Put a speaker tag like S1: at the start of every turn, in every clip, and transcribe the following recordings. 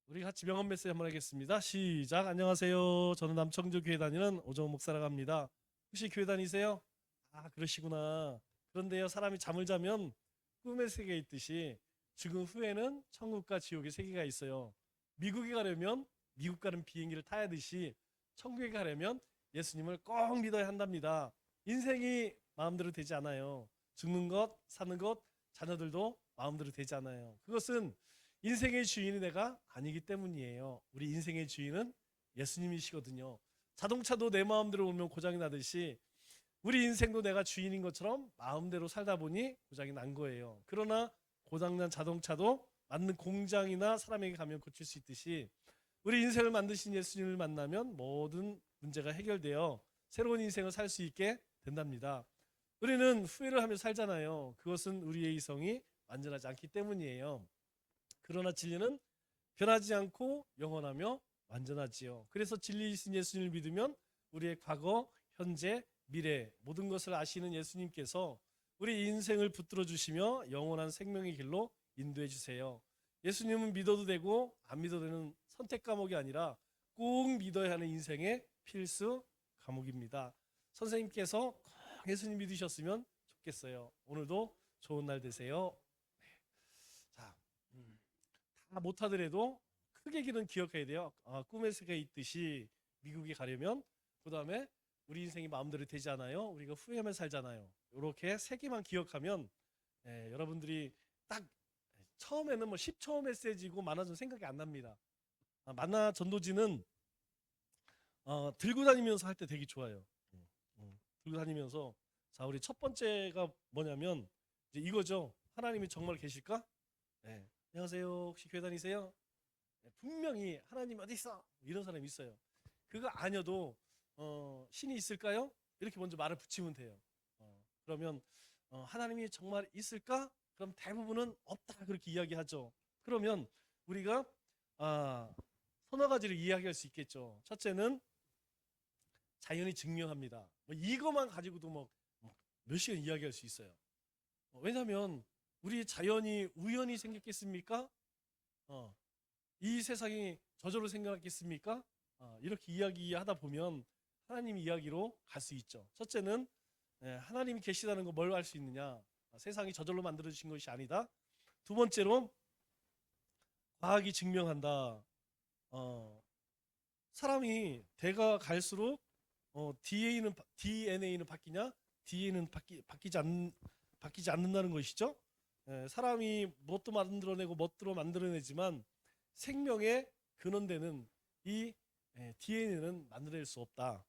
S1: 우리 같이 명언 메시지 한번 하겠습니다. 시작. 안녕하세요. 저는 남청주 교회 다니는 오정훈 목사라고 합니다. 혹시 교회 다니세요? 아, 그러시구나. 그런데요, 사람이 잠을 자면 꿈의 세계에 있듯이 죽음 후에는 천국과 지옥의 세계가 있어요. 미국에 가려면 미국 가는 비행기를 타야 하듯이 천국에 가려면 예수님을 꼭 믿어야 한답니다. 인생이 마음대로 되지 않아요. 죽는 것, 사는 것, 자녀들도 마음대로 되지 않아요. 그것은 인생의 주인이 내가 아니기 때문이에요. 우리 인생의 주인은 예수님이시거든요. 자동차도 내 마음대로 오면 고장이 나듯이 우리 인생도 내가 주인인 것처럼 마음대로 살다 보니 고장이 난 거예요. 그러나 고장난 자동차도 만든 공장이나 사람에게 가면 고칠 수 있듯이 우리 인생을 만드신 예수님을 만나면 모든 문제가 해결되어 새로운 인생을 살 수 있게 된답니다. 우리는 후회를 하며 살잖아요. 그것은 우리의 이성이 완전하지 않기 때문이에요. 그러나 진리는 변하지 않고 영원하며 완전하지요. 그래서 진리이신 예수님을 믿으면 우리의 과거, 현재, 미래 모든 것을 아시는 예수님께서 우리 인생을 붙들어 주시며 영원한 생명의 길로 인도해 주세요. 예수님은 믿어도 되고 안 믿어도 되는 선택 과목이 아니라 꼭 믿어야 하는 인생의 필수 과목입니다. 선생님께서 꼭 예수님 믿으셨으면 좋겠어요. 오늘도 좋은 날 되세요. 자, 다 못하더라도 크게 길은 기억해야 돼요. 꿈의 세계에 있듯이 미국에 가려면 그 다음에 우리 인생이 마음대로 되지 않아요. 우리가 후회하며 살잖아요. 이렇게 세 개만 기억하면 여러분들이 딱 처음에는 뭐 10초 메시지고 많아지면 생각이 안 납니다. 만나 전도지는 들고 다니면서 할 때 되게 좋아요. 들고 다니면서 자 우리 첫 번째가 뭐냐면 이제 이거죠. 하나님이 정말 계실까? 네. 안녕하세요. 혹시 교회 다니세요? 네, 분명히 하나님 어디 있어? 이런 사람이 있어요. 그거 아니어도 신이 있을까요? 이렇게 먼저 말을 붙이면 돼요. 그러면 하나님이 정말 있을까? 그럼 대부분은 없다 그렇게 이야기하죠. 그러면 우리가 아, 서너 가지를 이야기할 수 있겠죠. 첫째는 자연이 증명합니다. 뭐 이거만 가지고도 몇 시간 이야기할 수 있어요. 왜냐하면 우리 자연이 우연히 생겼겠습니까? 어, 이 세상이 저절로 생각했겠습니까? 이렇게 이야기하다 보면 하나님 이야기로 갈 수 있죠. 첫째는 하나님이 계시다는 거 뭘 알 수 있느냐? 세상이 저절로 만들어 주신 것이 아니다. 두 번째로 과학이 증명한다. 어, 사람이 대가 갈수록 DNA는 바뀌냐? DNA는 바뀌지 않는다는 것이죠. 사람이 뭣도 만들어내고 뭣도 만들어내지만 생명의 근원되는 이 DNA는 만들어낼 수 없다.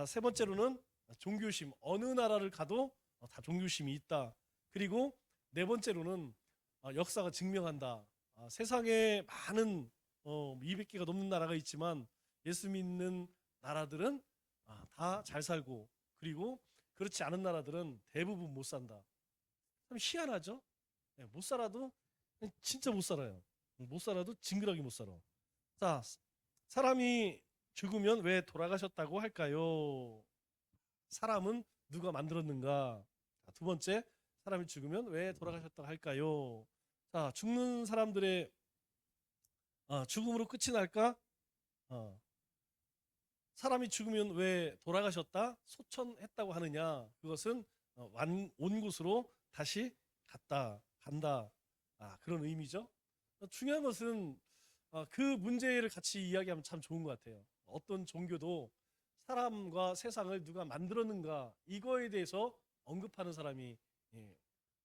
S1: 세 번째로는 종교심. 어느 나라를 가도 다 종교심이 있다. 그리고 네 번째로는 역사가 증명한다. 세상에 많은 200개가 넘는 나라가 있지만 예수 믿는 나라들은 다 잘 살고 그리고 그렇지 않은 나라들은 대부분 못 산다. 참 희한하죠? 못 살아도 진짜 못 살아요. 못 살아도 징그러게 못 살아. 자, 사람이 죽으면 왜 돌아가셨다고 할까요? 사람은 누가 만들었는가? 두 번째, 사람이 죽으면 왜 돌아가셨다고 할까요? 자, 죽는 사람들의 죽음으로 끝이 날까? 어, 사람이 죽으면 왜 돌아가셨다? 소천했다고 하느냐? 그것은 온 곳으로 다시 간다. 그런 의미죠. 중요한 것은 그 문제를 같이 이야기하면 참 좋은 것 같아요. 어떤 종교도 사람과 세상을 누가 만들었는가 이거에 대해서 언급하는 사람이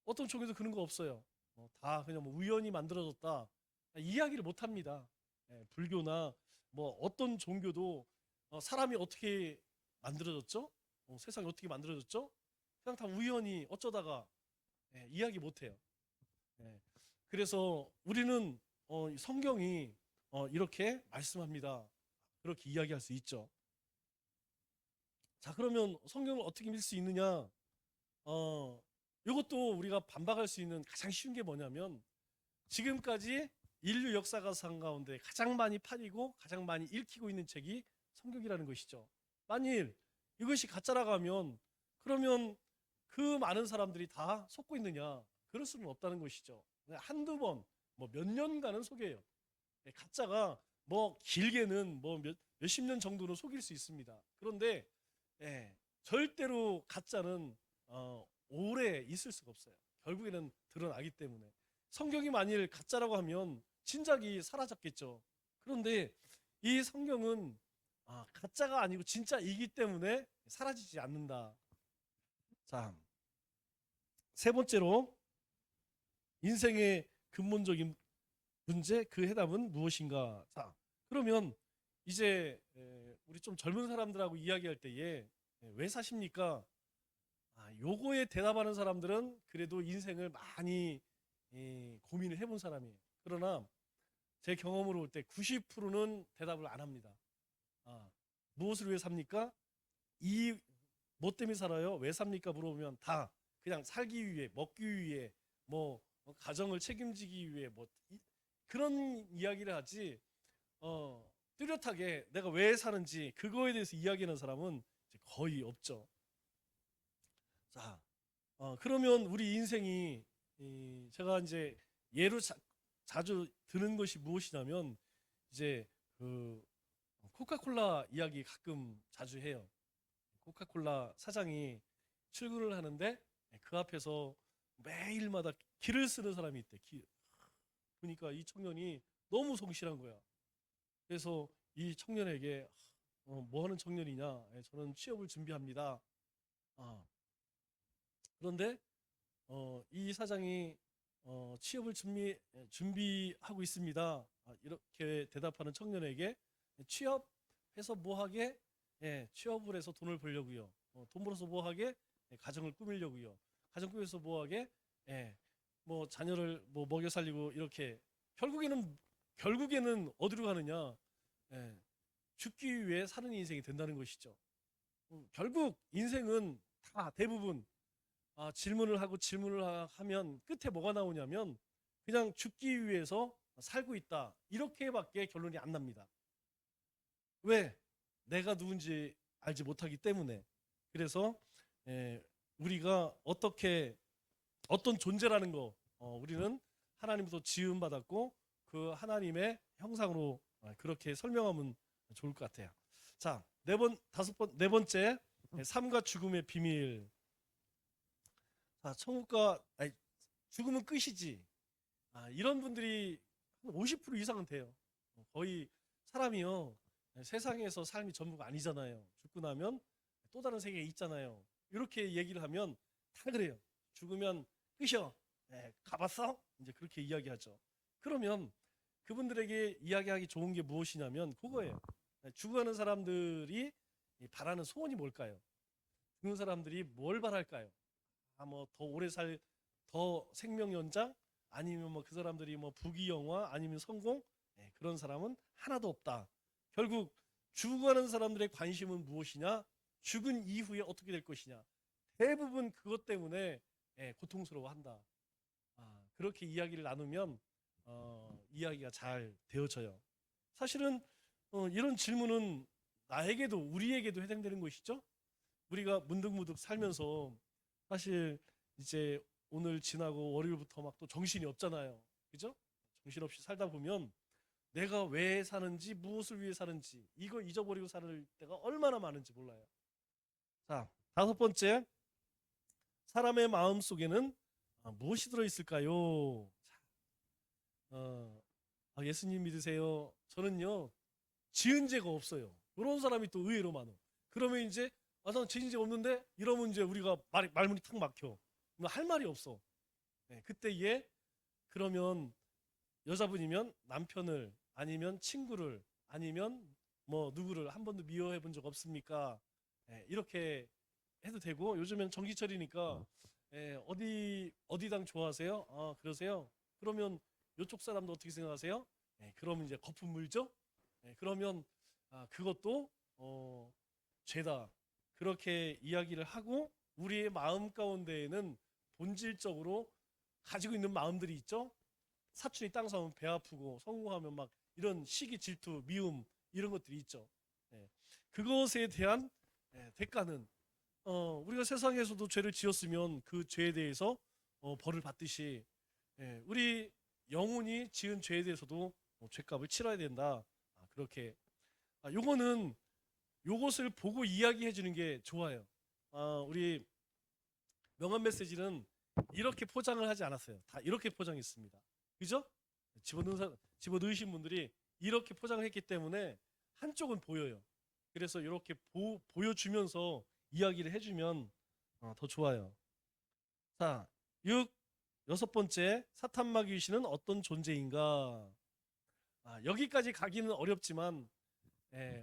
S1: 어떤 종교도 그런 거 없어요. 다 그냥 뭐 우연히 만들어졌다 이야기를 못 합니다. 불교나 뭐 어떤 종교도 사람이 어떻게 만들어졌죠? 세상이 어떻게 만들어졌죠? 그냥 다 우연히 어쩌다가 이야기 못 해요. 예. 그래서 우리는 성경이 이렇게 말씀합니다. 그렇게 이야기할 수 있죠. 자, 그러면 성경을 어떻게 믿을 수 있느냐? 이것도 우리가 반박할 수 있는 가장 쉬운 게 뭐냐면 지금까지 인류 역사가상 가운데 가장 많이 팔리고 가장 많이 읽히고 있는 책이 성경이라는 것이죠. 만일 이것이 가짜라고 하면 그러면 그 많은 사람들이 다 속고 있느냐? 그럴 수는 없다는 것이죠. 한두 번, 뭐 몇 년간은 속여요. 가짜가 뭐 길게는 뭐 몇십 년 정도는 속일 수 있습니다. 그런데 절대로 가짜는 오래 있을 수가 없어요. 결국에는 드러나기 때문에. 성경이 만일 가짜라고 하면 진작이 사라졌겠죠. 그런데 이 성경은 가짜가 아니고 진짜이기 때문에 사라지지 않는다. 자, 세 번째로 인생의 근본적인 문제, 그 해답은 무엇인가? 자, 그러면 이제 우리 좀 젊은 사람들하고 이야기할 때에 왜 사십니까? 요거에 대답하는 사람들은 그래도 인생을 많이 고민을 해본 사람이에요. 그러나 제 경험으로 볼 때 90%는 대답을 안 합니다. 무엇을 위해 삽니까? 뭐 때문에 살아요? 왜 삽니까? 물어보면 다 그냥 살기 위해, 먹기 위해, 뭐 가정을 책임지기 위해 그런 이야기를 하지 뚜렷하게 내가 왜 사는지 그거에 대해서 이야기하는 사람은 이제 거의 없죠. 자, 그러면 우리 인생이 제가 이제 예로 자주 드는 것이 무엇이냐면 이제 그 코카콜라 이야기 가끔 자주 해요. 코카콜라 사장이 출근을 하는데 그 앞에서 매일마다 길을 쓰는 사람이 있대. 보니까 이 청년이 너무 성실한 거야. 그래서 이 청년에게 뭐 하는 청년이냐? 저는 취업을 준비합니다. 아, 그런데 이 사장이 취업을 준비하고 있습니다. 이렇게 대답하는 청년에게 취업해서 뭐 하게? 취업을 해서 돈을 벌려고요. 돈 벌어서 뭐 하게? 가정을 꾸미려고요. 가정 꾸며서 뭐 하게? 뭐 자녀를 뭐 먹여 살리고 이렇게 결국에는 어디로 가느냐? 죽기 위해 사는 인생이 된다는 것이죠. 결국 인생은 다 대부분 질문을 하고 하면 끝에 뭐가 나오냐면 그냥 죽기 위해서 살고 있다. 이렇게밖에 결론이 안 납니다. 왜? 내가 누군지 알지 못하기 때문에. 그래서 우리가 어떤 존재라는 거 우리는 하나님으로부터 지음 받았고 그 하나님의 형상으로 그렇게 설명하면 좋을 것 같아요. 자, 네 번째 삶과 죽음의 비밀. 자, 죽음은 끝이지. 이런 분들이 50% 이상은 돼요. 거의 사람이요. 세상에서 삶이 전부가 아니잖아요. 죽고 나면 또 다른 세계에 있잖아요. 이렇게 얘기를 하면 다 그래요. 죽으면 끝이요. 가봤어? 이제 그렇게 이야기하죠. 그러면 그분들에게 이야기하기 좋은 게 무엇이냐면 그거예요. 죽어가는 사람들이 바라는 소원이 뭘까요? 죽는 사람들이 뭘 바랄까요? 뭐 더 오래 더 생명 연장 아니면 뭐 그 사람들이 뭐 부귀영화 아니면 성공 그런 사람은 하나도 없다. 결국 죽어가는 사람들의 관심은 무엇이냐? 죽은 이후에 어떻게 될 것이냐? 대부분 그것 때문에 고통스러워한다. 그렇게 이야기를 나누면 이야기가 잘 되어져요. 사실은 이런 질문은 나에게도 우리에게도 해당되는 것이죠. 우리가 문득문득 살면서 사실 이제 오늘 지나고 월요일부터 막 또 정신이 없잖아요. 그죠? 정신없이 살다 보면 내가 왜 사는지 무엇을 위해 사는지 이거 잊어버리고 살 때가 얼마나 많은지 몰라요. 자, 다섯 번째 사람의 마음 속에는 무엇이 들어있을까요? 예수님 믿으세요. 저는요 지은 죄가 없어요. 그런 사람이 또 의외로 많아. 그러면 이제 난 지은 죄 없는데 이러면 이제 우리가 말문이 탁 막혀. 할 말이 없어. 그때 그러면 여자분이면 남편을 아니면 친구를 아니면 뭐 누구를 한 번도 미워해 본 적 없습니까? 이렇게 해도 되고 요즘엔 정기철이니까 어디 당 좋아하세요? 그러세요? 그러면 이쪽 사람도 어떻게 생각하세요? 그러면 이제 거품 물죠? 그러면 그것도 죄다. 그렇게 이야기를 하고 우리의 마음 가운데에는 본질적으로 가지고 있는 마음들이 있죠. 사춘이 땅 사면 배 아프고 성공하면 막 이런 시기 질투 미움 이런 것들이 있죠. 그것에 대한 대가는 우리가 세상에서도 죄를 지었으면 그 죄에 대해서 벌을 받듯이 우리 영혼이 지은 죄에 대해서도 죄값을 치러야 된다. 그렇게 요거는 요것을 보고 이야기해 주는 게 좋아요. 우리 명함 메시지는 이렇게 포장을 하지 않았어요. 다 이렇게 포장했습니다. 그죠? 집어넣으신 분들이 이렇게 포장을 했기 때문에 한쪽은 보여요. 그래서 이렇게 보여주면서 이야기를 해주면 더 좋아요. 자, 여섯 번째, 사탄마 귀신은 어떤 존재인가? 여기까지 가기는 어렵지만,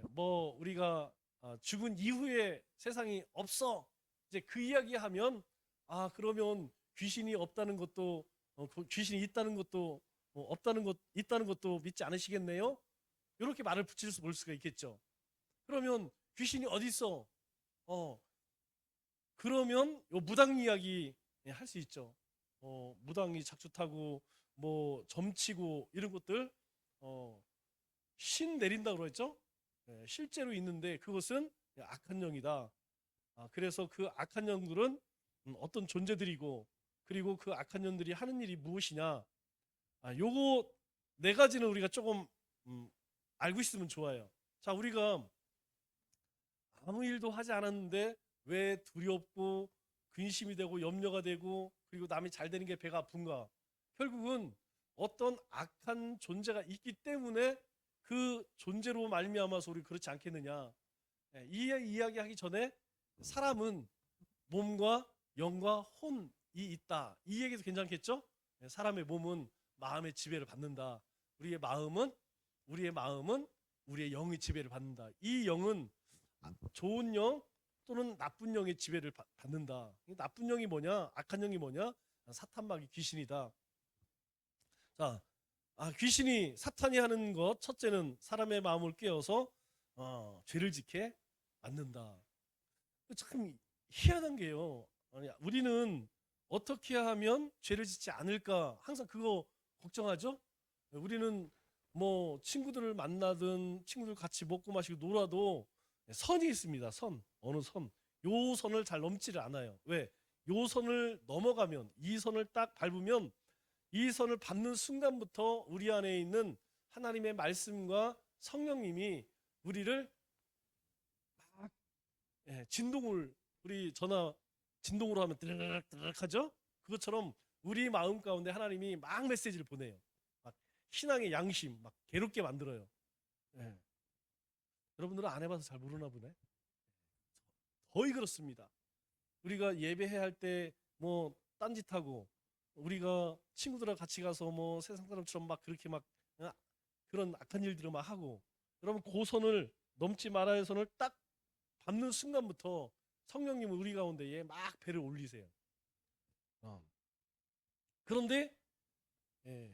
S1: 뭐 우리가 죽은 이후에 세상이 없어. 이제 그 이야기하면 그러면 귀신이 없다는 것도 귀신이 있다는 것도 없다는 것 있다는 것도 믿지 않으시겠네요? 이렇게 말을 붙일 볼 수가 있겠죠. 그러면 귀신이 어디 있어? 그러면 요 무당 이야기 할 수 있죠. 무당이 작주 타고 뭐 점치고 이런 것들 신 내린다고 그랬죠? 실제로 있는데 그것은 악한 영이다. 그래서 그 악한 영들은 어떤 존재들이고 그리고 그 악한 영들이 하는 일이 무엇이냐? 요거 네 가지는 우리가 조금 알고 있으면 좋아요. 자, 우리가 아무 일도 하지 않았는데 왜 두렵고 근심이 되고 염려가 되고 그리고 남이 잘 되는 게 배가 아픈가? 결국은 어떤 악한 존재가 있기 때문에 그 존재로 말미암아서 우리 그렇지 않겠느냐? 이 이야기하기 전에 사람은 몸과 영과 혼이 있다. 이 얘기도 괜찮겠죠? 사람의 몸은 마음의 지배를 받는다. 우리의 마음은 우리의 영의 지배를 받는다. 이 영은 좋은 영 또는 나쁜 영의 지배를 받는다. 나쁜 영이 뭐냐? 악한 영이 뭐냐? 사탄마귀 귀신이다. 자, 귀신이 사탄이 하는 것 첫째는 사람의 마음을 깨워서 죄를 짓게 만든다. 참 희한한 게요. 우리는 어떻게 하면 죄를 짓지 않을까 항상 그거 걱정하죠. 우리는 뭐 친구들을 만나든 친구들 같이 먹고 마시고 놀아도 선이 있습니다. 어느 선. 요 선을 잘 넘지를 않아요. 왜? 요 선을 넘어가면 이 선을 딱 밟으면 이 선을 밟는 순간부터 우리 안에 있는 하나님의 말씀과 성령님이 우리를 막 진동을 우리 전화 진동으로 하면 드르륵 드르륵 하죠. 그것처럼 우리 마음 가운데 하나님이 막 메시지를 보내요. 막 신앙의 양심 막 괴롭게 만들어요. 예. 여러분들은 안 해봐서 잘 모르나 보네. 거의 그렇습니다. 우리가 예배해야 할 때 뭐 딴짓하고 우리가 친구들하고 같이 가서 뭐 세상 사람처럼 막 그렇게 막 그런 악한 일들을 막 하고 여러분 그 선을 넘지 말아야 선을 딱 밟는 순간부터 성령님은 우리 가운데에 막 배를 올리세요. 그런데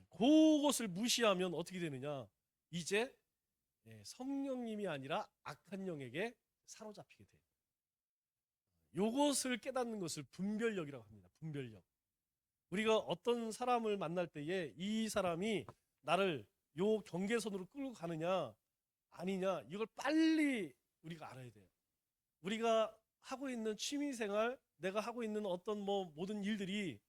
S1: 그것을 무시하면 어떻게 되느냐? 이제 성령님이 아니라 악한 영에게 사로잡히게 돼요. 요것을 깨닫는 것을 분별력이라고 합니다. 분별력. 우리가 어떤 사람을 만날 때에 이 사람이 나를 요 경계선으로 끌고 가느냐 아니냐 이걸 빨리 우리가 알아야 돼요. 우리가 하고 있는 취미생활, 내가 하고 있는 어떤 뭐 모든 일들이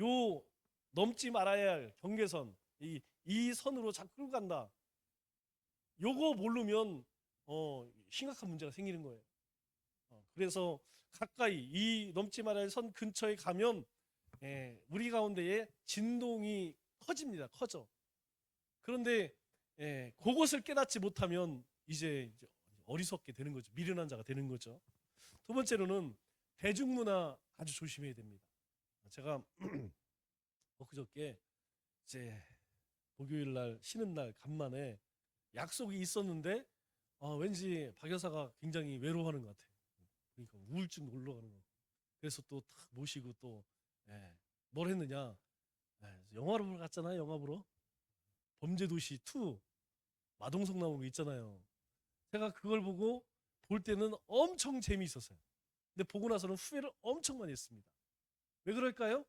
S1: 요 넘지 말아야 할 경계선, 이 선으로 자꾸 끌고 간다. 요거 모르면 심각한 문제가 생기는 거예요. 그래서 가까이 이 넘지 말아야 할 선 근처에 가면 우리 가운데에 진동이 커집니다. 커져. 그런데 그것을 깨닫지 못하면 이제 어리석게 되는 거죠. 미련한 자가 되는 거죠. 두 번째로는 대중문화 아주 조심해야 됩니다. 제가 엊그저께 이제 목요일 날 쉬는 날 간만에 약속이 있었는데 왠지 박 여사가 굉장히 외로워하는 것 같아요. 그러니까 우울증 올라가는 거. 그래서 또 탁 모시고 또 뭘 했느냐? 영화를 보러 갔잖아요. 영화 보러. 범죄도시 2 마동석 나온 거 있잖아요. 제가 그걸 보고 볼 때는 엄청 재미있었어요. 근데 보고 나서는 후회를 엄청 많이 했습니다. 왜 그럴까요?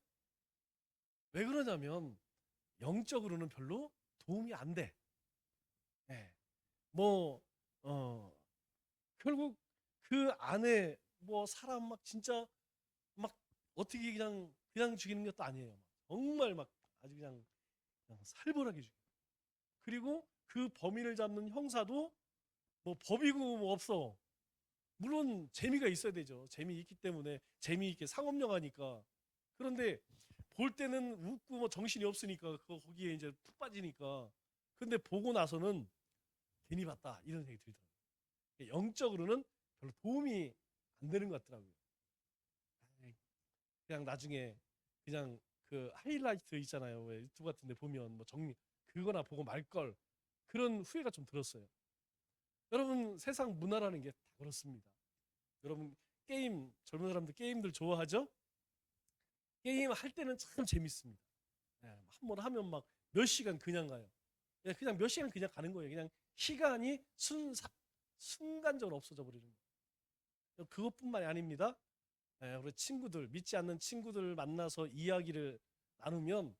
S1: 왜 그러냐면 영적으로는 별로 도움이 안 돼. 뭐 결국 그 안에 뭐 사람 막 진짜 막 어떻게 그냥 죽이는 것도 아니에요. 정말 막 아주 그냥 살벌하게 죽여요. 그리고 그 범인을 잡는 형사도 뭐 법이고 뭐 없어. 물론 재미가 있어야 되죠. 재미있기 때문에 재미있게 상업영화니까. 그런데 볼 때는 웃고 뭐 정신이 없으니까 거기에 이제 푹 빠지니까. 근데 보고 나서는 괜히 봤다 이런 생각이 들더라고요. 영적으로는 별로 도움이 안 되는 것 같더라고요. 그냥 나중에 그냥 그 하이라이트 있잖아요. 왜 유튜브 같은 데 보면 뭐 정리 그거나 보고 말 걸. 그런 후회가 좀 들었어요. 여러분 세상 문화라는 게 다 그렇습니다. 여러분 게임 젊은 사람들 게임들 좋아하죠? 게임 할 때는 참 재밌습니다. 예, 한번 하면 막 몇 시간 그냥 가요. 예, 그냥 몇 시간 그냥 가는 거예요. 그냥 시간이 순간적으로 없어져 버리는 거예요. 그것뿐만이 아닙니다. 예, 우리 친구들 믿지 않는 친구들 만나서 이야기를 나누면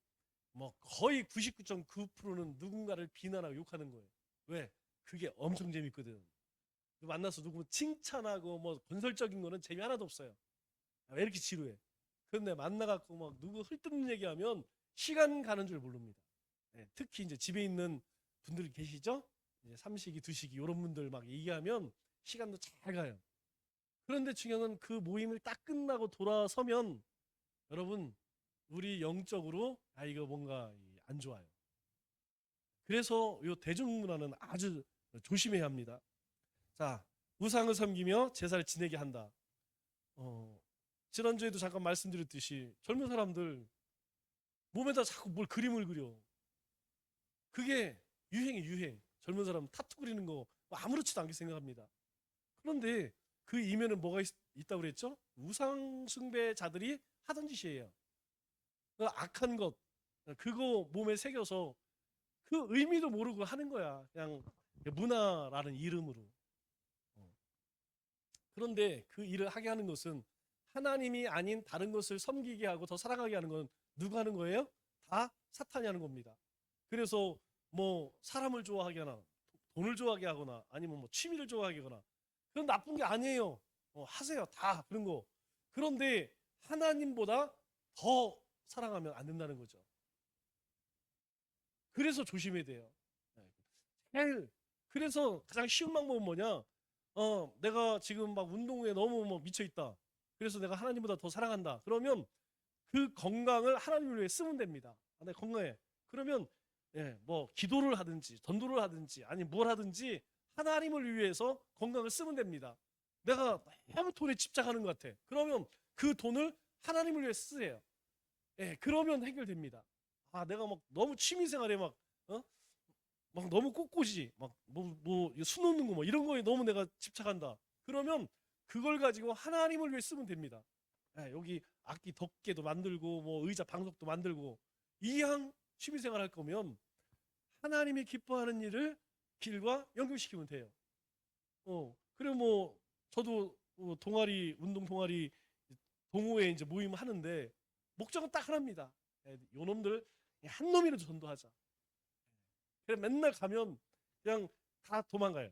S1: 뭐 거의 99.9%는 누군가를 비난하고 욕하는 거예요. 왜? 그게 엄청 재밌거든. 만나서 누구 칭찬하고 뭐 건설적인 거는 재미 하나도 없어요. 왜 이렇게 지루해? 근데 만나갖고 막 누구 흘뜯는 얘기하면 시간 가는 줄 모릅니다. 예, 특히 이제 집에 있는 분들 계시죠? 이제 삼식이, 두식이 이런 분들 막 얘기하면 시간도 잘 가요. 그런데 중요한 건 그 모임을 딱 끝나고 돌아서면 여러분 우리 영적으로 아 이거 뭔가 안 좋아요. 그래서 이 대중문화는 아주 조심해야 합니다. 자, 우상을 섬기며 제사를 지내게 한다. 어, 지난주에도 잠깐 말씀드렸듯이 젊은 사람들 몸에다 자꾸 뭘 그림을 그려. 그게 유행이 유행. 젊은 사람 타투 그리는 거뭐 아무렇지도 않게 생각합니다. 그런데 그 이면은 뭐가 있다고 그랬죠? 우상 숭배자들이 하던 짓이에요. 그 악한 것 그거 몸에 새겨서 그 의미도 모르고 하는 거야. 그냥 문화라는 이름으로. 어. 그런데 그 일을 하게 하는 것은 하나님이 아닌 다른 것을 섬기게 하고 더 사랑하게 하는 건 누가 하는 거예요? 다 사탄이 하는 겁니다. 그래서 뭐 사람을 좋아하게 하나 돈을 좋아하게 하거나 아니면 뭐 취미를 좋아하게 하거나 그건 나쁜 게 아니에요. 하세요. 다 그런 거. 그런데 하나님보다 더 사랑하면 안 된다는 거죠. 그래서 조심해야 돼요. 제일 그래서 가장 쉬운 방법은 뭐냐? 내가 지금 막 운동에 너무 뭐 미쳐 있다. 그래서 내가 하나님보다 더 사랑한다. 그러면 그 건강을 하나님을 위해 쓰면 됩니다. 내 건강해. 그러면 예, 뭐 기도를 하든지 전도를 하든지 아니 뭘 하든지 하나님을 위해서 건강을 쓰면 됩니다. 내가 너무 돈에 집착하는 것 같아. 그러면 그 돈을 하나님을 위해 쓰세요. 예, 그러면 해결됩니다. 아, 내가 막 너무 취미생활에 막 어? 막 너무 꼿꼿이 막뭐 수놓는 거 뭐 이런 거에 너무 내가 집착한다. 그러면 그걸 가지고 하나님을 위해 쓰면 됩니다. 예, 여기 악기 덮개도 만들고 뭐 의자 방석도 만들고 이왕 취미생활 할 거면 하나님이 기뻐하는 일을 길과 연결시키면 돼요. 그리고 뭐 저도 동아리 운동 동아리 동호회 이제 모임 하는데 목적은 딱 하나입니다. 예, 요 놈들 한 놈이라도 전도하자. 그래 맨날 가면 그냥 다 도망가요.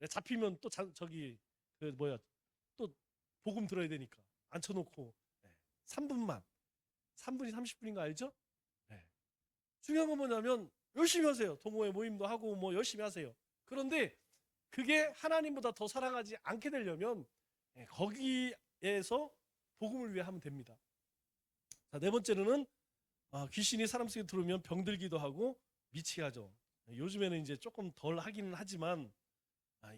S1: 예, 잡히면 또 저기 그 뭐야 또 복음 들어야 되니까 앉혀놓고 3분만 3분이 30분인 거 알죠? 네. 중요한 건 뭐냐면 열심히 하세요. 동호회 모임도 하고 뭐 열심히 하세요. 그런데 그게 하나님보다 더 사랑하지 않게 되려면 거기에서 복음을 위해 하면 됩니다. 자, 네 번째로는 귀신이 사람 속에 들어오면 병들기도 하고 미치게 하죠. 요즘에는 이제 조금 덜 하기는 하지만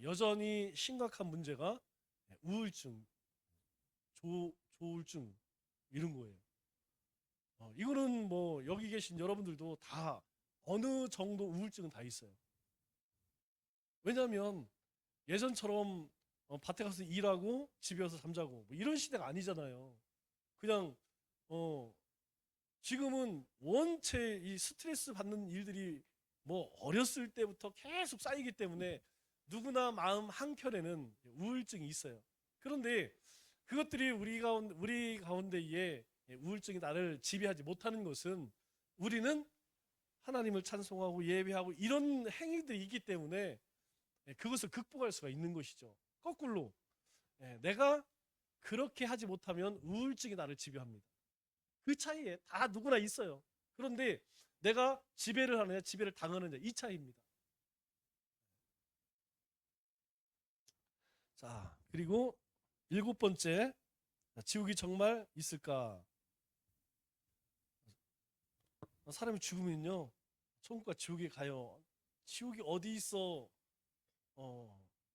S1: 여전히 심각한 문제가 우울증, 조울증 이런 거예요. 이거는 뭐 여기 계신 여러분들도 다 어느 정도 우울증은 다 있어요. 왜냐하면 예전처럼 밭에 가서 일하고 집에 와서 잠자고 뭐 이런 시대가 아니잖아요. 그냥 지금은 원체 이 스트레스 받는 일들이 뭐 어렸을 때부터 계속 쌓이기 때문에 누구나 마음 한켠에는 우울증이 있어요. 그런데 그것들이 우리 가운데에 우울증이 나를 지배하지 못하는 것은 우리는 하나님을 찬송하고 예배하고 이런 행위들이 있기 때문에 그것을 극복할 수가 있는 것이죠. 거꾸로 내가 그렇게 하지 못하면 우울증이 나를 지배합니다. 그 차이에 다 누구나 있어요. 그런데 내가 지배를 하느냐 지배를 당하느냐 이 차이입니다. 자, 그리고 일곱 번째, 지옥이 정말 있을까? 사람이 죽으면요 천국과 지옥에 가요. 지옥이 어디 있어?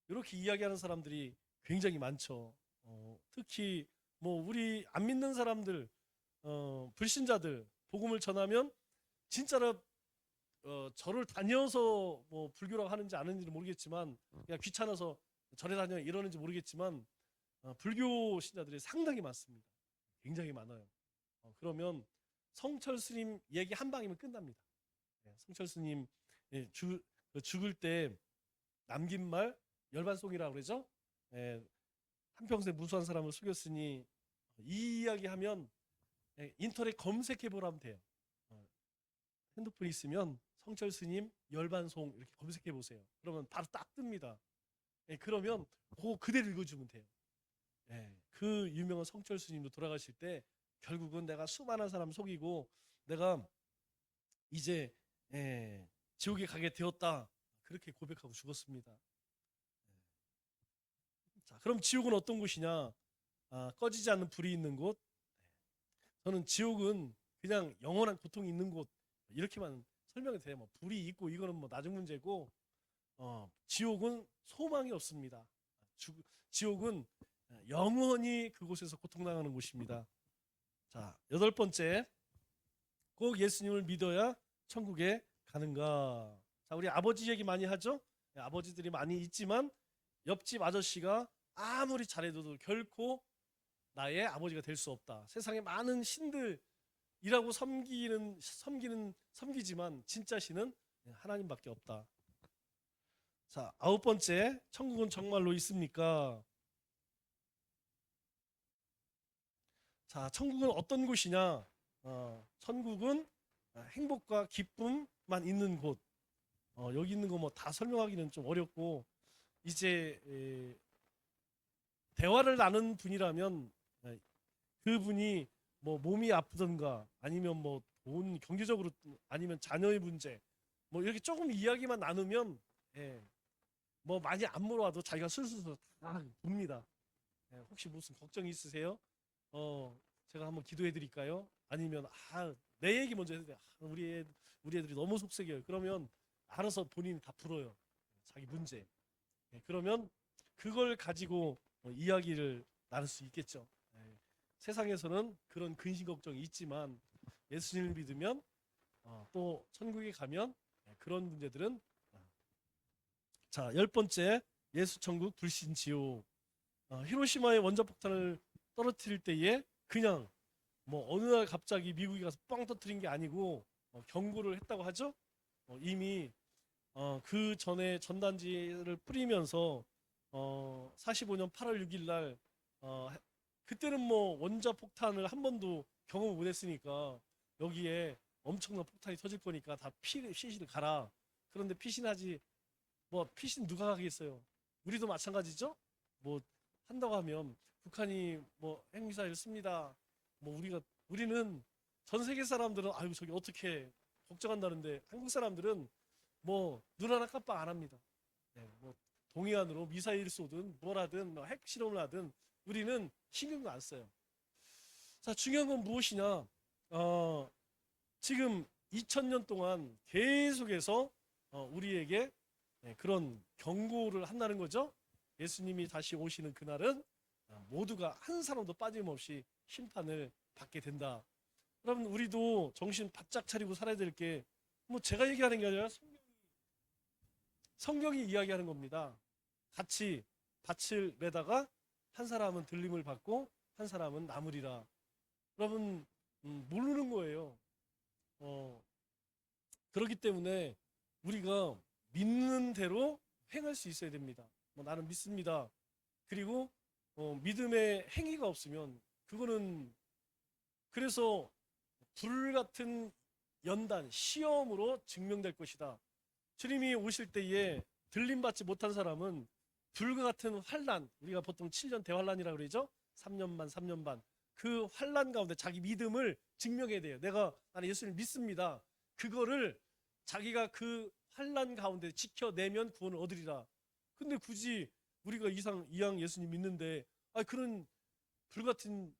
S1: 이렇게 이야기하는 사람들이 굉장히 많죠. 특히 뭐 우리 안 믿는 사람들, 불신자들 복음을 전하면 진짜로 절을 다녀서 뭐 불교라고 하는지 아는지는 모르겠지만 그냥 귀찮아서 절에 다녀 이러는지 모르겠지만 불교 신자들이 상당히 많습니다. 굉장히 많아요. 그러면 성철 스님 얘기 한 방이면 끝납니다. 성철 스님 죽을 때 남긴 말 열반송이라고 그러죠. 한평생 무수한 사람을 속였으니 이 이야기 하면 인터넷 검색해 보라면 돼요. 핸드폰 있으면 성철 스님 열반송 이렇게 검색해 보세요. 그러면 바로 딱 뜹니다. 그러면 그거 그대로 읽어주면 돼요. 그 유명한 성철 스님도 돌아가실 때 결국은 내가 수많은 사람 속이고 내가 이제 지옥에 가게 되었다 그렇게 고백하고 죽었습니다. 자, 그럼 지옥은 어떤 곳이냐? 꺼지지 않는 불이 있는 곳. 저는 지옥은 그냥 영원한 고통이 있는 곳 이렇게만 설명이 돼요. 뭐 불이 있고 이거는 뭐 나중 문제고 지옥은 소망이 없습니다. 지옥은 영원히 그곳에서 고통당하는 곳입니다. 자, 여덟 번째, 꼭 예수님을 믿어야 천국에 가는가? 자, 우리 아버지 얘기 많이 하죠? 아버지들이 많이 있지만 옆집 아저씨가 아무리 잘해도 결코 나의 아버지가 될 수 없다. 세상에 많은 신들이라고 섬기지만 진짜 신은 하나님밖에 없다. 자, 아홉 번째, 천국은 정말로 있습니까? 자, 천국은 어떤 곳이냐? 천국은 행복과 기쁨만 있는 곳. 여기 있는 거 뭐 다 설명하기는 좀 어렵고 이제 대화를 나눈 분이라면 그분이 뭐 몸이 아프던가 아니면 뭐 돈 경제적으로 아니면 자녀의 문제 뭐 이렇게 조금 이야기만 나누면 뭐 많이 안 물어와도 자기가 술술 다 봅니다. 혹시 무슨 걱정이 있으세요? 제가 한번 기도해 드릴까요? 아니면 내 얘기 먼저 해도 돼. 우리 애들이 너무 속색이에요. 그러면 알아서 본인이 다 풀어요. 자기 문제. 그러면 그걸 가지고 이야기를 나눌 수 있겠죠. 세상에서는 그런 근심 걱정이 있지만 예수님을 믿으면 또 천국에 가면 그런 문제들은 자, 열 번째, 예수 천국 불신 지옥. 히로시마의 원자폭탄을 떨어뜨릴 때에 그냥 뭐 어느 날 갑자기 미국이 가서 뻥 터뜨린 게 아니고 경고를 했다고 하죠. 이미 그 전에 전단지를 뿌리면서 45년 8월 6일 날 그때는 뭐 원자폭탄을 한 번도 경험을 못했으니까 여기에 엄청난 폭탄이 터질 거니까 다 피신을 가라. 그런데 피신하지 뭐 피신 누가 하겠어요? 우리도 마찬가지죠. 뭐 한다고 하면 북한이 뭐 핵미사일 씁니다. 뭐 우리는 전 세계 사람들은 아유 저기 어떻게 걱정한다는데 한국 사람들은 뭐 눈 하나 깜빡 안 합니다. 뭐 동해안으로 미사일 쏘든 뭐라든 뭐 핵 실험을 하든 우리는 신경도 안 써요. 자, 중요한 건 무엇이냐? 지금 2000년 동안 계속해서 우리에게 그런 경고를 한다는 거죠. 예수님이 다시 오시는 그날은 모두가 한 사람도 빠짐없이 심판을 받게 된다. 여러분 우리도 정신 바짝 차리고 살아야 될 게 뭐 제가 얘기하는 게 아니라 성경이 이야기하는 겁니다. 같이 밭을 매다가 한 사람은 들림을 받고 한 사람은 나무리라. 여러분 모르는 거예요. 그렇기 때문에 우리가 믿는 대로 행할 수 있어야 됩니다. 나는 믿습니다. 그리고 믿음의 행위가 없으면 그거는 그래서 불같은 연단, 시험으로 증명될 것이다. 주님이 오실 때에 들림받지 못한 사람은 불과 같은 환란, 우리가 보통 7년 대환란이라고 그러죠. 3년 반, 3년 반. 그 환란 가운데 자기 믿음을 증명해야 돼요. 나는 예수를 믿습니다. 그거를 자기가 그 환난 가운데 지켜내면 구원을 얻으리라. 근데 굳이 우리가 이왕 예수님 믿는데 그런 불같은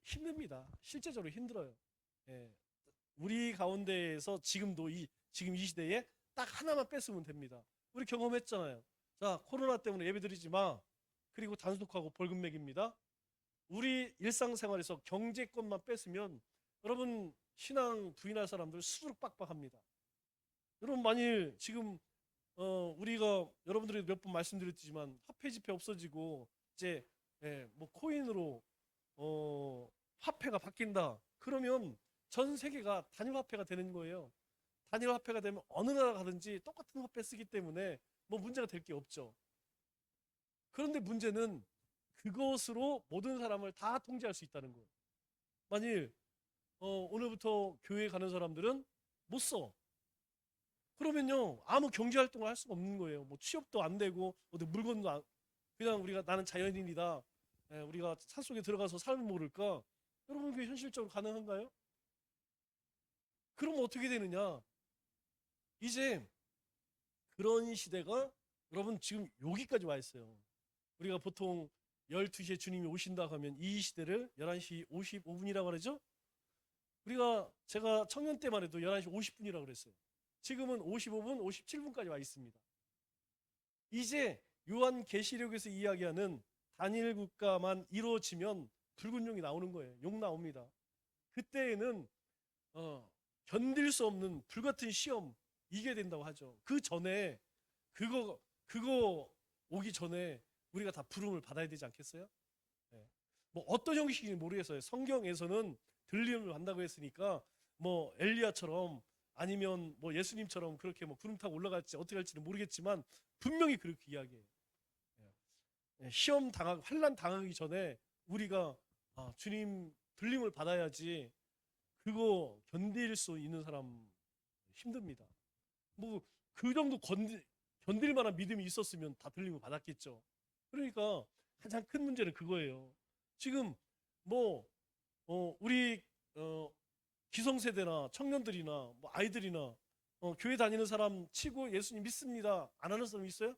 S1: 힘듭니다. 실제적으로 힘들어요. 예. 우리 가운데에서 지금 이 시대에 딱 하나만 뺐으면 됩니다. 우리 경험했잖아요. 자, 코로나 때문에 예배드리지 마. 그리고 단속하고 벌금 매깁니다. 우리 일상생활에서 경제권만 뺐으면 여러분 신앙 부인할 사람들 수두룩 빡빡합니다. 여러분 만일 지금 우리가 여러분들이 몇 번 말씀드렸지만 화폐 지폐 없어지고 이제 뭐 코인으로 화폐가 바뀐다. 그러면 전 세계가 단일 화폐가 되는 거예요. 단일 화폐가 되면 어느 나라 가든지 똑같은 화폐 쓰기 때문에 뭐 문제가 될 게 없죠. 그런데 문제는 그것으로 모든 사람을 다 통제할 수 있다는 거예요. 만일 오늘부터 교회 가는 사람들은 못 써. 그러면요 아무 경제 활동을 할 수가 없는 거예요. 뭐 취업도 안 되고 어디 물건도 그냥 우리가 나는 자연인이다. 우리가 산속에 들어가서 삶을 모를까? 여러분 그게 현실적으로 가능한가요? 그럼 어떻게 되느냐? 이제 그런 시대가 여러분 지금 여기까지 와 있어요. 우리가 보통 12시에 주님이 오신다 하면 이 시대를 11시 55분이라고 그러죠? 제가 청년 때만 해도 11시 50분이라고 그랬어요. 지금은 55분, 57분까지 와 있습니다. 이제 요한계시록에서 이야기하는 단일 국가만 이루어지면 붉은 용이 나오는 거예요. 용 나옵니다. 그때에는 견딜 수 없는 불같은 시험 이겨야 된다고 하죠. 그 전에 그거 오기 전에 우리가 다 부름을 받아야 되지 않겠어요? 네. 뭐 어떤 형식인지 모르겠어요. 성경에서는 들림을 받는다고 했으니까 뭐 엘리야처럼 아니면 뭐 예수님처럼 그렇게 뭐 구름 타고 올라갈지 어떻게 할지는 모르겠지만 분명히 그렇게 이야기해요. 환난 당하기 전에 우리가 주님 들림을 받아야지. 그거 견딜 수 있는 사람 힘듭니다. 뭐 그 정도 견딜 만한 믿음이 있었으면 다 들림을 받았겠죠. 그러니까 가장 큰 문제는 그거예요. 지금 뭐 우리 기성세대나 청년들이나 뭐 아이들이나 교회 다니는 사람 치고 예수님 믿습니다. 안 하는 사람 있어요?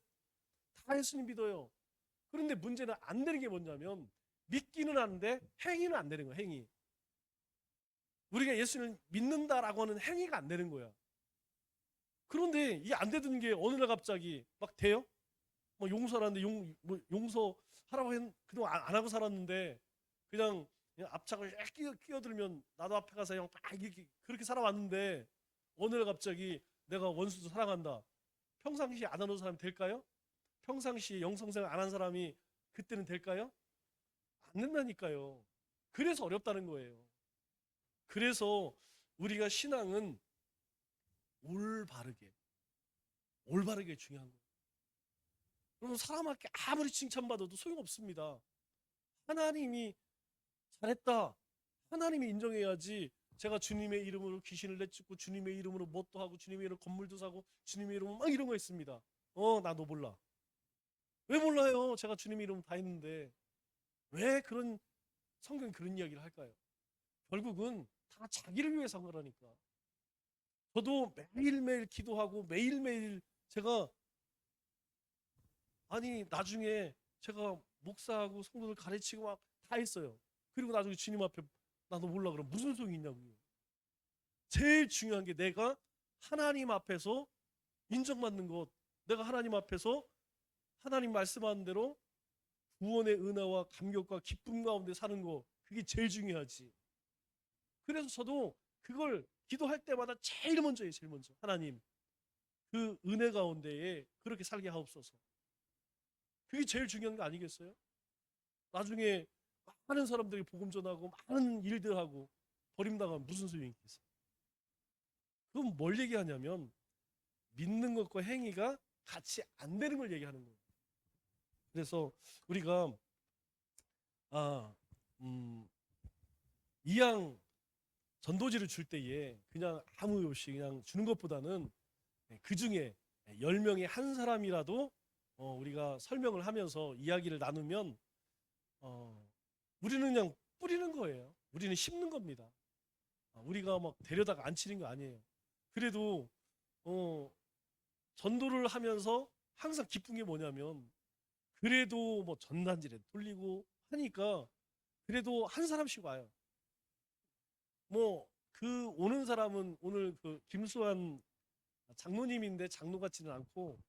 S1: 다 예수님 믿어요. 그런데 문제는 안 되는 게 뭐냐면 믿기는 하는데 행위는 안 되는 거야. 행위. 우리가 예수님을 믿는다라고 하는 행위가 안 되는 거야. 그런데 이게 안 되던 게 어느 날 갑자기 막 돼요? 뭐 용서하는데 용서하라고 그동안 안 하고 살았는데 그냥 앞차가 끼어들면 나도 앞에 가서 그냥 막 이렇게 그렇게 살아왔는데 어느 날 갑자기 내가 원수도 사랑한다. 평상시에 안 하는 사람이 될까요? 평상시에 영성생활 안 한 사람이 그때는 될까요? 안 된다니까요. 그래서 어렵다는 거예요. 그래서 우리가 신앙은 올바르게 중요한 거예요. 여러분 사람한테 아무리 칭찬받아도 소용없습니다. 하나님이 잘했다. 하나님이 인정해야지. 제가 주님의 이름으로 귀신을 내쫓고 주님의 이름으로 뭣도 하고 주님의 이름으로 건물도 사고 주님의 이름으로 막 이런 거 있습니다. 나 너 몰라. 왜 몰라요? 제가 주님의 이름 다 했는데 왜 성경이 그런 이야기를 할까요? 결국은 다 자기를 위해서 한 거라니까. 저도 매일매일 기도하고 매일매일 제가 나중에 제가 목사하고 성도들 가르치고 막 다 했어요. 그리고 나중에 주님 앞에 나도 몰라 그러면 무슨 소용이 있냐고요. 제일 중요한 게 내가 하나님 앞에서 인정받는 것, 내가 하나님 앞에서 하나님 말씀하는 대로 구원의 은혜와 감격과 기쁨 가운데 사는 거, 그게 제일 중요하지. 그래서 저도 그걸 기도할 때마다 제일 먼저 하나님 그 은혜 가운데에 그렇게 살게 하옵소서. 그게 제일 중요한 거 아니겠어요? 나중에 많은 사람들이 복음 전하고 많은 일들 하고 버림당하면 무슨 소용이 있겠어요? 그럼 뭘 얘기하냐면 믿는 것과 행위가 같이 안 되는 걸 얘기하는 거예요. 그래서 우리가 이양 전도지를 줄 때에 그냥 아무 이유 없이 그냥 주는 것보다는 그 중에 10명의 한 사람이라도 우리가 설명을 하면서 이야기를 나누면 우리는 그냥 뿌리는 거예요. 우리는 심는 겁니다. 우리가 막 데려다가 앉히는 거 아니에요. 그래도 어, 전도를 하면서 항상 기쁜 게 뭐냐면 그래도 뭐 전단지를 돌리고 하니까 그래도 한 사람씩 와요. 뭐 그 오는 사람은 오늘 그 김수환 장로님인데 장로 같지는 않고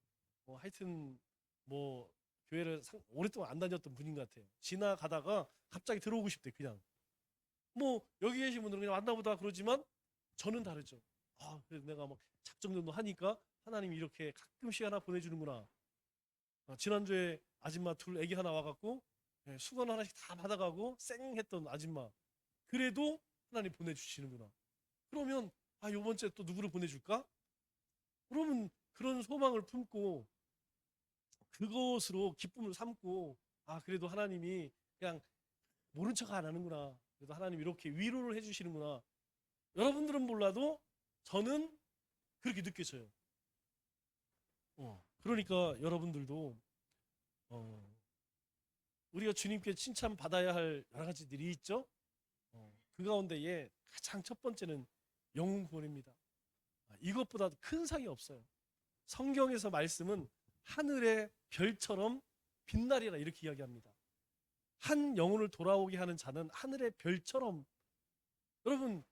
S1: 하여튼 뭐 교회를 오랫동안 안 다녔던 분인 것 같아요. 지나가다가 갑자기 들어오고 싶대 그냥. 뭐 여기 계신 분들은 그냥 왔나 보다 그러지만 저는 다르죠. 그래도 내가 막 작정정도 하니까 하나님이 이렇게 가끔씩 하나 보내주는구나. 지난주에 아줌마 둘 애기 하나 와갖고 수건 하나씩 다 받아가고 쌩 했던 아줌마. 그래도 하나님 보내주시는구나. 그러면 요번 주에 또 누구를 보내줄까? 그러면 그런 소망을 품고 그것으로 기쁨을 삼고 그래도 하나님이 그냥 모른 척 안 하는구나. 그래도 하나님 이렇게 위로를 해주시는구나. 여러분들은 몰라도 저는 그렇게 느껴져요. 그러니까 여러분들도 우리가 주님께 칭찬받아야 할 여러 가지들이 있죠. 그 가운데에 가장 첫 번째는 영혼 구원입니다. 이것보다 큰 상이 없어요. 성경에서 말씀은 하늘의 별처럼 빛나리라 이렇게 이야기합니다. 한 영혼을 돌아오게 하는 자는 하늘의 별처럼. 여러분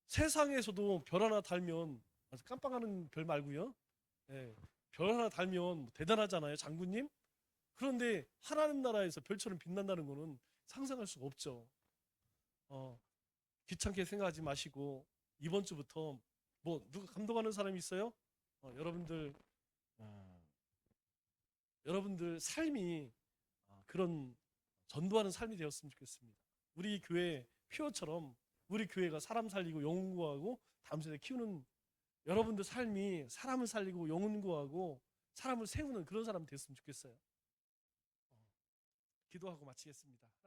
S1: 세상에서도 별 하나 달면 아주 깜빡하는 별 말고요. 별 하나 달면 뭐 대단하잖아요, 장군님. 그런데 하나님 나라에서 별처럼 빛난다는 거는 상상할 수가 없죠. 귀찮게 생각하지 마시고 이번 주부터 뭐 누가 감동하는 사람이 있어요? 여러분들 여러분들 삶이 그런 전도하는 삶이 되었으면 좋겠습니다. 우리 교회 표어처럼 우리 교회가 사람 살리고 영혼 구하고 다음 세대 키우는 여러분들 삶이 사람을 살리고 영혼 구하고 사람을 세우는 그런 사람 됐으면 좋겠어요. 기도하고 마치겠습니다.